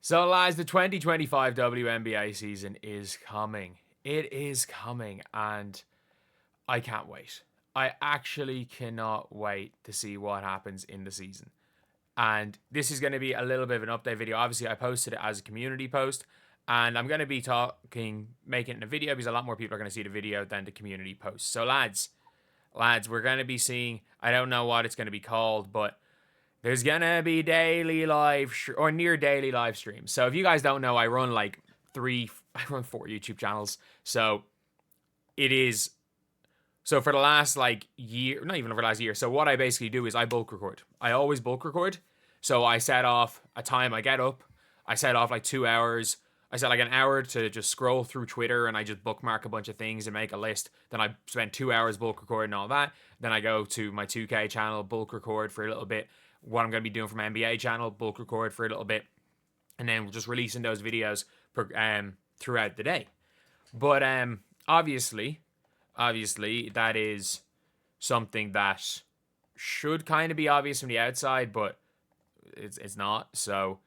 So, lads, the 2025 WNBA season is coming. It is coming, and I can't wait. I actually cannot wait to see what happens in the season. And this is going to be a little bit of an update video. Obviously, I posted it as a community post, and I'm going to be making it in a video because a lot more people are going to see the video than the community post. So, lads, we're going to be seeing, I don't know what it's going to be called, but there's gonna be daily or near daily live streams. So if you guys don't know, I run I run 4 YouTube channels. So it is so for the last year, not even for the last year. So what I basically do is I bulk record. I always bulk record. So I set off a time I get up. I set off 2 hours. I set an hour to just scroll through Twitter and I just bookmark a bunch of things and make a list. Then I spend 2 hours bulk recording all that. Then I go to my 2K channel, bulk record for a little bit. What I'm going to be doing for my NBA channel, bulk record for a little bit. And then we're just releasing those videos throughout the day. But obviously, that is something that should kind of be obvious from the outside, but it's not. So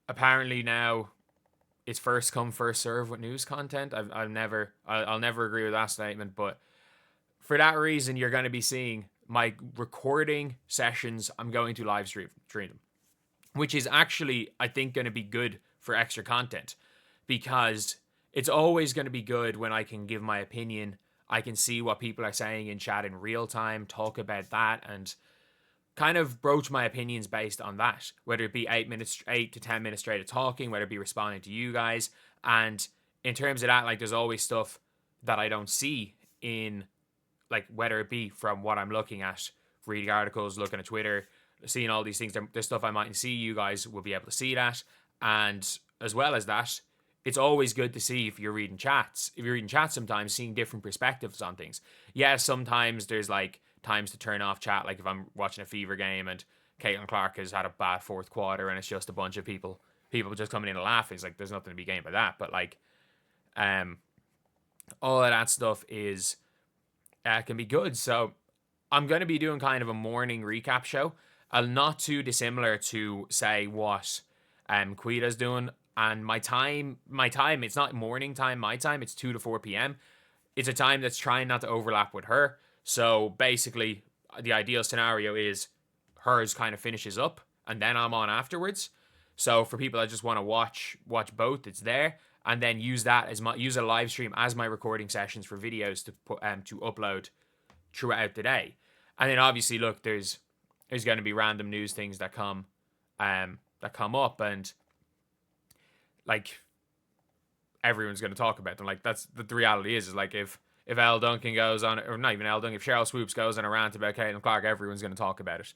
apparently now it's first come first serve with news content. I'll never agree with that statement, but for that reason you're going to be seeing my recording sessions. I'm going to live stream them, which is actually I think going to be good for extra content, because it's always going to be good when I can give my opinion. I can see what people are saying in chat in real time, talk about that, and kind of broach my opinions based on that, whether it be 8 to 10 minutes straight of talking, whether it be responding to you guys. And in terms of that, there's always stuff that I don't see in, whether it be from what I'm looking at, reading articles, looking at Twitter, seeing all these things. There's stuff I mightn't see. You guys will be able to see that. And as well as that, it's always good to see if you're reading chats. If you're reading chats sometimes, seeing different perspectives on things. Yeah, sometimes there's times to turn off chat, if I'm watching a Fever game and Caitlin Clark has had a bad fourth quarter and it's just a bunch of people just coming in and laughing. It's there's nothing to be gained by that. But all of that stuff is can be good. So I'm going to be doing kind of a morning recap show. Not too dissimilar to say what Quita's doing. And my time, it's not morning time, my time, it's 2 to 4 p.m. It's a time that's trying not to overlap with her. So basically, the ideal scenario is hers kind of finishes up and then I'm on afterwards. So for people that just want to watch both, it's there, and then use a live stream as my recording sessions for videos to upload throughout the day. And then obviously, look, there's going to be random news things that come up, and everyone's going to talk about them. That's the reality is if Elle Duncan goes on, or not even Elle Duncan, if Cheryl Swoops goes on a rant about Caitlin Clark, everyone's going to talk about it.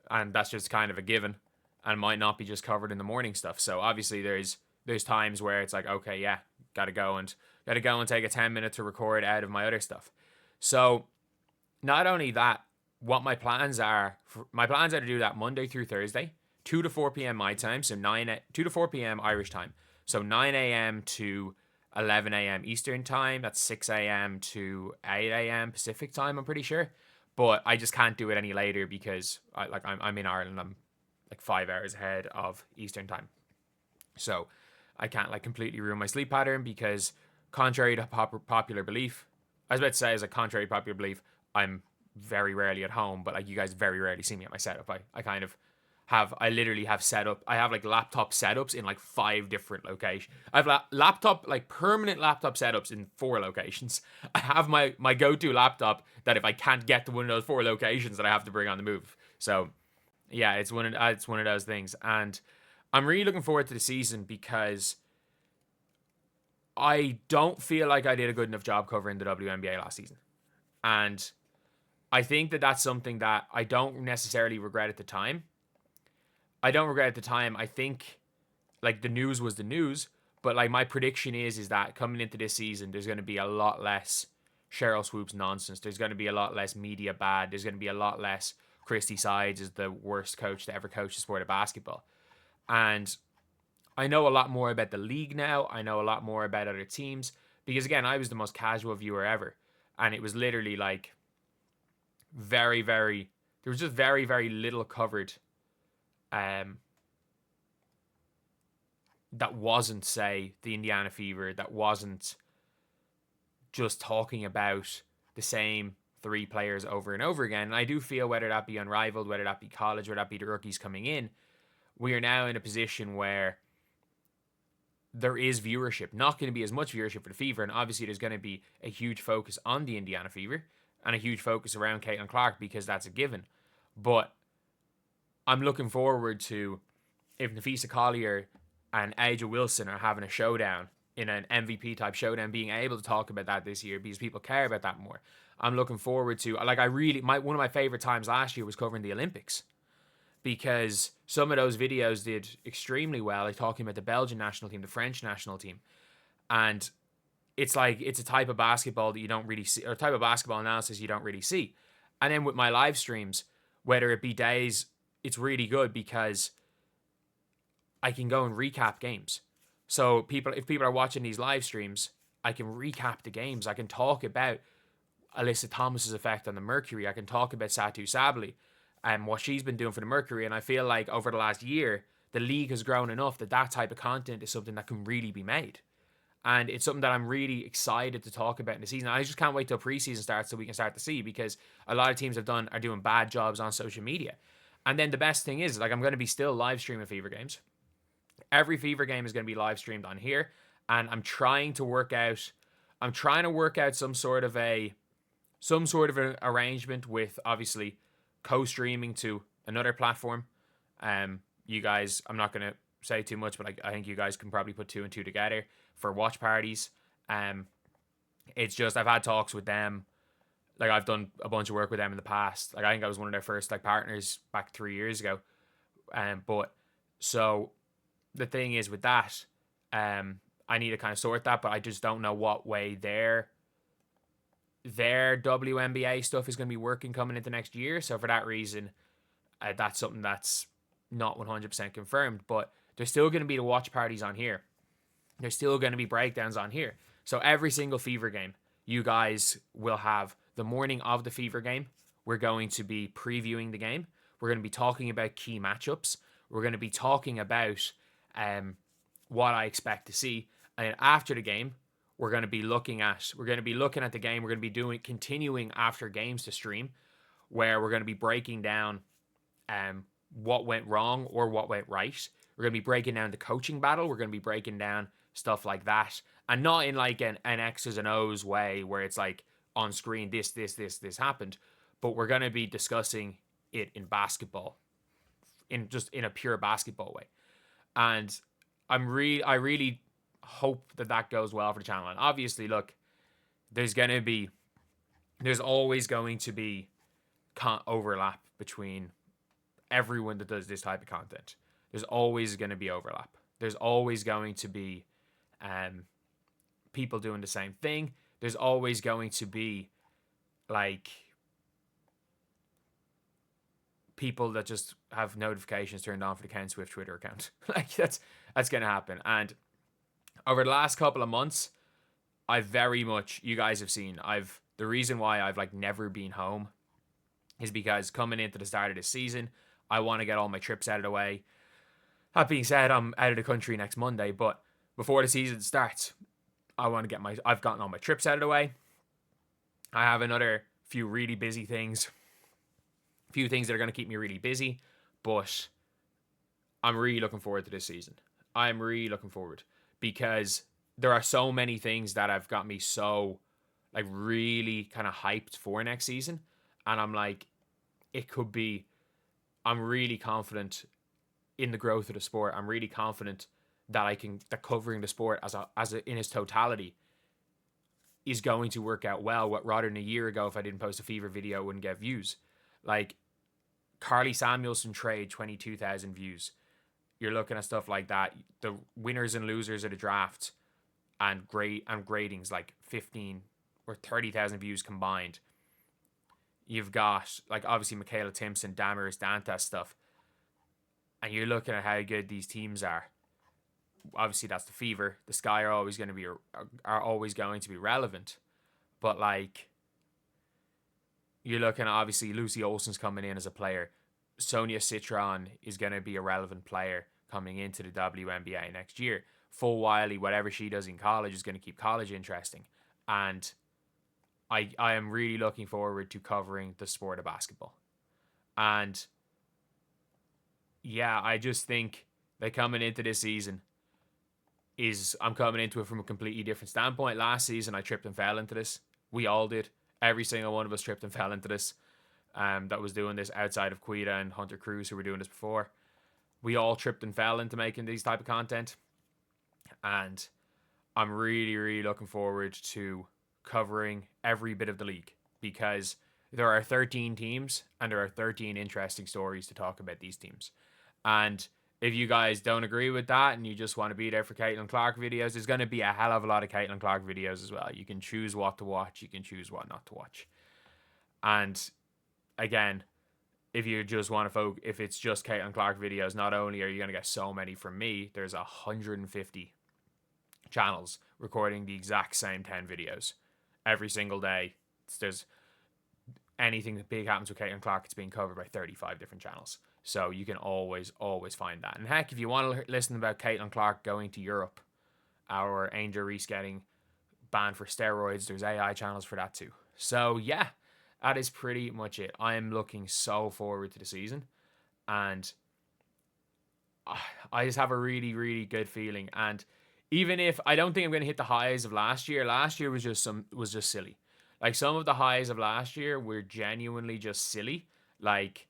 And that's just kind of a given, and might not be just covered in the morning stuff. So obviously there's times where it's okay, yeah, gotta go and take a 10 minute to record out of my other stuff. So not only that, what my plans are to do that Monday through Thursday, 2 to 4 p.m. my time, so 2 to 4 p.m. Irish time. So 9 a.m. to 11 a.m. Eastern time. That's 6 a.m. to 8 a.m. Pacific time, I'm pretty sure. But I just can't do it any later because I'm in Ireland. I'm 5 hours ahead of Eastern time. So I can't completely ruin my sleep pattern, because contrary to popular belief, I was about to say, as a contrary to popular belief, I'm very rarely at home, but you guys very rarely see me at my setup. I literally have laptop setups in 5 different locations. I have permanent laptop setups in 4 locations. I have my go-to laptop that if I can't get to one of those 4 locations, that I have to bring on the move. So yeah, it's one of those things. And I'm really looking forward to the season, because I don't feel like I did a good enough job covering the WNBA last season. And I think that that's something that I don't necessarily regret at the time. I think the news was the news, but my prediction is that coming into this season, there's going to be a lot less Cheryl Swoops nonsense. There's going to be a lot less media bad. There's going to be a lot less Christy Sides is the worst coach to ever coach the sport of basketball. And I know a lot more about the league now. I know a lot more about other teams, because again, I was the most casual viewer ever. And it was literally very, very, there was just very, very little covered that wasn't, say, the Indiana Fever, that wasn't just talking about the same three players over and over again. And I do feel, whether that be Unrivaled, whether that be college, whether that be the rookies coming in, we are now in a position where there is viewership. Not going to be as much viewership for the Fever, and obviously there's going to be a huge focus on the Indiana Fever and a huge focus around Caitlin Clark, because that's a given. But I'm looking forward to, if Nafisa Collier and Aja Wilson are having a showdown, in an MVP type showdown, being able to talk about that this year, because people care about that more. I'm looking forward to, like, one of my favorite times last year was covering the Olympics, because some of those videos did extremely well, like talking about the Belgian national team, the French national team. And it's like, it's a type of basketball that you don't really see, or a type of basketball analysis you don't really see. And then with my live streams, whether it be days, it's really good because I can go and recap games. So if people are watching these live streams, I can recap the games. I can talk about Alyssa Thomas's effect on the Mercury. I can talk about Satu Sabli and what she's been doing for the Mercury. And I feel like over the last year, the league has grown enough that that type of content is something that can really be made. And it's something that I'm really excited to talk about in the season. I just can't wait till preseason starts so we can start to see, because a lot of teams are doing bad jobs on social media. And then the best thing is, like, I'm going to be still live streaming Fever games. Every Fever game is going to be live streamed on here, and I'm trying to work out some sort of an arrangement with, obviously, co-streaming to another platform. You guys, I'm not going to say too much, but I think you guys can probably put two and two together for watch parties. It's just, I've had talks with them. Like, I've done a bunch of work with them in the past. Like, I think I was one of their first, like, partners back 3 years ago. But so the thing is with that, I need to kind of sort that, but I just don't know what way their WNBA stuff is going to be working coming into next year. So for that reason, that's something that's not 100% confirmed. But there's still going to be the watch parties on here. There's still going to be breakdowns on here. So every single Fever game, you guys will have the morning of the Fever game. We're going to be previewing the game. We're going to be talking about key matchups. We're going to be talking about what I expect to see. And after the game, we're going to be looking at the game. We're going to be continuing after games to stream, where we're going to be breaking down what went wrong or what went right. We're going to be breaking down the coaching battle. We're going to be breaking down stuff like that, and not in like an X's and O's way where it's like on screen this happened, but we're going to be discussing it in basketball, in a pure basketball way. And I really hope that goes well for the channel. And obviously, look, there's always going to be overlap between everyone that does this type of content. There's always going to be overlap. There's always going to be people doing the same thing. There's always going to be like people that just have notifications turned on for the Ken Swift Twitter account. Like that's going to happen. And over the last couple of months, you guys have seen, the reason why I've like never been home is because coming into the start of this season, I want to get all my trips out of the way. That being said, I'm out of the country next Monday, but before the season starts, I've gotten all my trips out of the way. I have another few really busy things, few things that are going to keep me really busy, but I'm really looking forward to this season. I'm really looking forward, because there are so many things that have got me so like really kind of hyped for next season. And I'm like, I'm really confident in the growth of the sport. I'm really confident that that covering the sport in its totality is going to work out well. What rather than a year ago, if I didn't post a Fever video, it wouldn't get views. Like Carly Samuelson trade, 22,000 views. You're looking at stuff like that. The winners and losers of the draft and gradings like 15 or 30,000 views combined. You've got like obviously Michaela Timpson, Damaris Dantas stuff, and you're looking at how good these teams are. Obviously, that's the Fever. The Sky are always going to be relevant, but like you're looking at obviously Lucy Olsen's coming in as a player. Sonia Citron is going to be a relevant player. coming into the WNBA next year. Full Wiley, whatever she does in college is going to keep college interesting. And I am really looking forward to covering the sport of basketball. And yeah, I just think that coming into this season I'm coming into it from a completely different standpoint. Last season, I tripped and fell into this. We all did. Every single one of us tripped and fell into this. That was doing this outside of Quita and Hunter Cruz, who were doing this before. We all tripped and fell into making these type of content. And I'm really, really looking forward to covering every bit of the league, because there are 13 teams and there are 13 interesting stories to talk about these teams. And if you guys don't agree with that and you just want to be there for Caitlin Clark videos, there's going to be a hell of a lot of Caitlin Clark videos as well. You can choose what to watch. You can choose what not to watch. And again, if you just want to if it's just Caitlin Clark videos, not only are you going to get so many from me, there's 150 channels recording the exact same 10 videos every single day. There's anything that big happens with Caitlin Clark, it's being covered by 35 different channels. So you can always find that. And heck, if you want to listen about Caitlin Clark going to Europe, or Angel Reese getting banned for steroids, there's AI channels for that too. So yeah, that is pretty much it. I am looking so forward to the season, and I just have a really, really good feeling. And even if I don't think I'm going to hit the highs of last year was just silly. Like, some of the highs of last year were genuinely just silly. Like,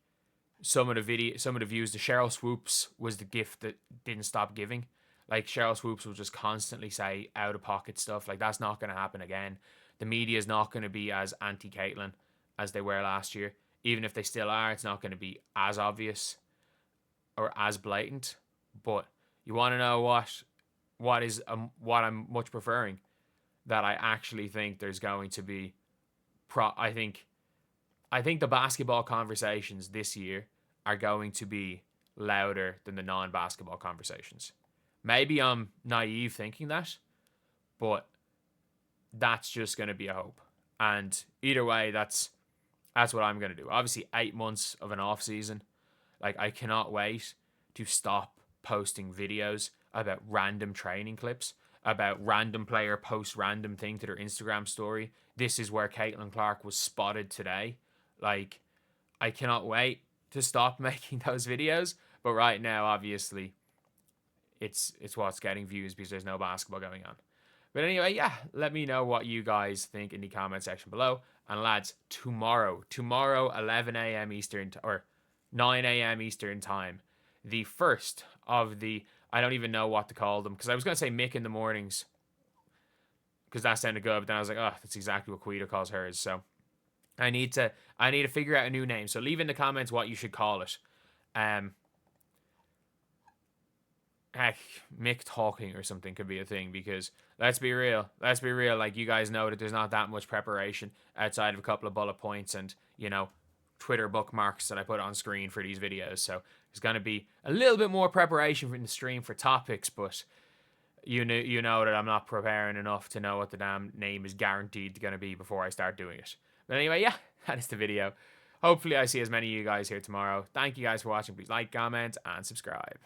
some of the views, the Cheryl Swoops was the gift that didn't stop giving. Like, Cheryl Swoops will just constantly say out of pocket stuff. Like, that's not going to happen again. The media is not going to be as anti-Caitlin as they were last year. Even if they still are, it's not going to be as obvious or as blatant. But you want to know what I'm much preferring? That I actually think there's going to be I think the basketball conversations this year are going to be louder than the non-basketball conversations. Maybe I'm naive thinking that, but that's just going to be a hope. And either way, that's what I'm going to do. Obviously, 8 months of an off season. Like, I cannot wait to stop posting videos about random training clips, about random player post random thing to their Instagram story. This is where Caitlin Clark was spotted today. Like, I cannot wait to stop making those videos. But right now, obviously, it's what's getting views because there's no basketball going on. But anyway, yeah, let me know what you guys think in the comment section below. And lads, tomorrow, 11 a.m. Eastern, or 9 a.m. Eastern time, the first of the, I don't even know what to call them, because I was going to say Mick in the mornings, because that sounded good, but then I was like, oh, that's exactly what Quita calls hers. So I need to figure out a new name. So leave in the comments what you should call it. Heck, Mick talking or something could be a thing, because let's be real. Like, you guys know that there's not that much preparation outside of a couple of bullet points and, Twitter bookmarks that I put on screen for these videos. So there's going to be a little bit more preparation in the stream for topics, but you know that I'm not preparing enough to know what the damn name is guaranteed going to be before I start doing it. But anyway, yeah, that is the video. Hopefully I see as many of you guys here tomorrow. Thank you guys for watching. Please like, comment, and subscribe.